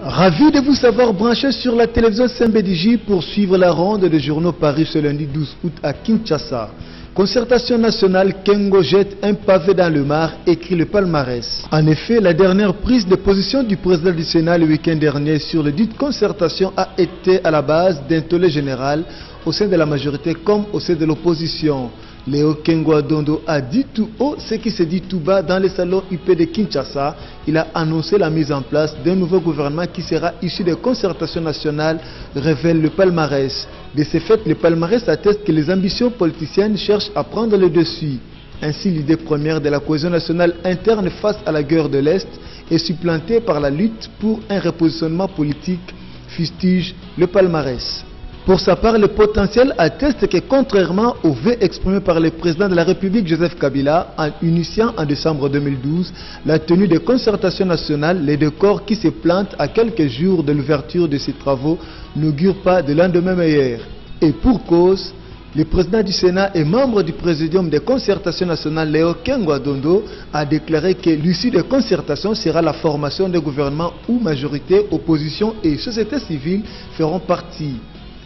Ravi de vous savoir branché sur la télévision Sembediji pour suivre la ronde des journaux parus ce lundi 12 août à Kinshasa. Concertation nationale, Kengo jette un pavé dans le mar, écrit le palmarès. En effet, la dernière prise de position du président du Sénat le week-end dernier sur le dite concertation a été à la base d'un tollé général au sein de la majorité comme au sein de l'opposition. Léo Kengo Adondo a dit tout haut ce qui se dit tout bas dans les salons UP de Kinshasa. Il a annoncé la mise en place d'un nouveau gouvernement qui sera issu des concertations nationales, révèle le palmarès. De ce fait, le palmarès atteste que les ambitions politiciennes cherchent à prendre le dessus. Ainsi, l'idée première de la cohésion nationale interne face à la guerre de l'Est est supplantée par la lutte pour un repositionnement politique, fustige le palmarès. Pour sa part, le potentiel atteste que contrairement aux vœux exprimés par le président de la République Joseph Kabila en initiant en décembre 2012 la tenue des concertations nationales, les décors qui se plantent à quelques jours de l'ouverture de ces travaux n'augurent pas de lendemain meilleur. Et pour cause, le président du Sénat et membre du présidium des concertations nationales, Léo Kengo Adondo, a déclaré que l'issue des concertations sera la formation des gouvernements où majorité, opposition et société civile feront partie.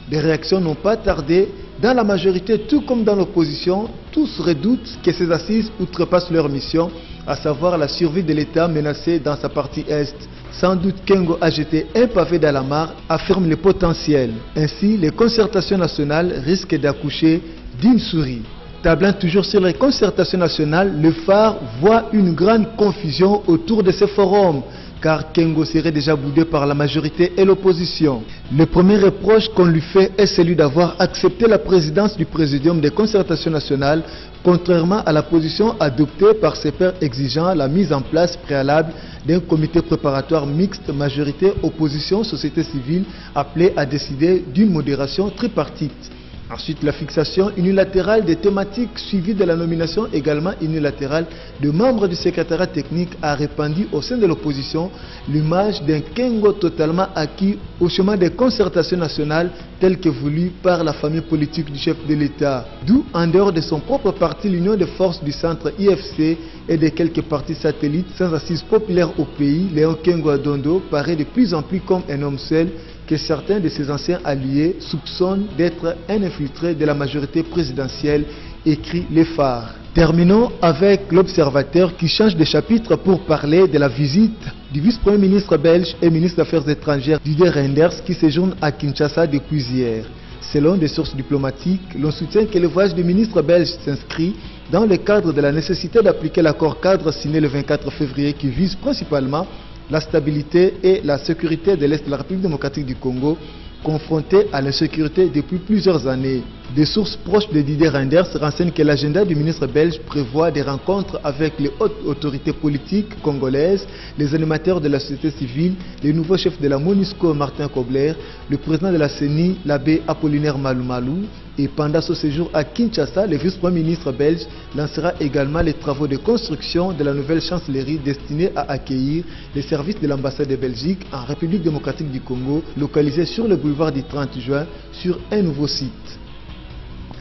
Des réactions n'ont pas tardé dans la majorité tout comme dans l'opposition. Tous redoutent que ces assises outrepassent leur mission, à savoir la survie de l'État menacé dans sa partie Est. Sans doute Kengo a jeté un pavé dans la mare, affirme le potentiel. Ainsi, les concertations nationales risquent d'accoucher d'une souris. Tablant toujours sur les concertations nationales, le phare voit une grande confusion autour de ce forum, car Kengo serait déjà boudé par la majorité et l'opposition. Le premier reproche qu'on lui fait est celui d'avoir accepté la présidence du présidium des concertations nationales, contrairement à la position adoptée par ses pairs exigeant la mise en place préalable d'un comité préparatoire mixte majorité opposition société civile appelé à décider d'une modération tripartite. Ensuite, la fixation unilatérale des thématiques suivie de la nomination également unilatérale de membres du secrétariat technique a répandu au sein de l'opposition l'image d'un Kengo totalement acquis au chemin des concertations nationales telles que voulues par la famille politique du chef de l'État. D'où, en dehors de son propre parti, l'Union des forces du centre IFC et de quelques partis satellites sans assise populaire au pays, Léo Kengo Adondo paraît de plus en plus comme un homme seul que certains de ses anciens alliés soupçonnent d'être un infiltré de la majorité présidentielle, écrit le phare. Terminons avec l'Observateur qui change de chapitre pour parler de la visite du vice-premier ministre belge et ministre des Affaires étrangères Didier Reynders qui séjourne à Kinshasa depuis hier. Selon des sources diplomatiques, l'on soutient que le voyage du ministre belge s'inscrit dans le cadre de la nécessité d'appliquer l'accord cadre signé le 24 février qui vise principalement la stabilité et la sécurité de l'Est de la République démocratique du Congo, confrontée à l'insécurité depuis plusieurs années. Des sources proches de Didier Reynders renseignent que l'agenda du ministre belge prévoit des rencontres avec les hautes autorités politiques congolaises, les animateurs de la société civile, les nouveaux chefs de la MONUSCO Martin Kobler, le président de la CENI, l'abbé Apollinaire Malumalou. Et pendant ce séjour à Kinshasa, le vice-premier ministre belge lancera également les travaux de construction de la nouvelle chancellerie destinée à accueillir les services de l'ambassade de Belgique en République démocratique du Congo, localisée sur le boulevard du 30 juin sur un nouveau site.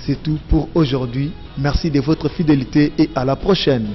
C'est tout pour aujourd'hui. Merci de votre fidélité et à la prochaine.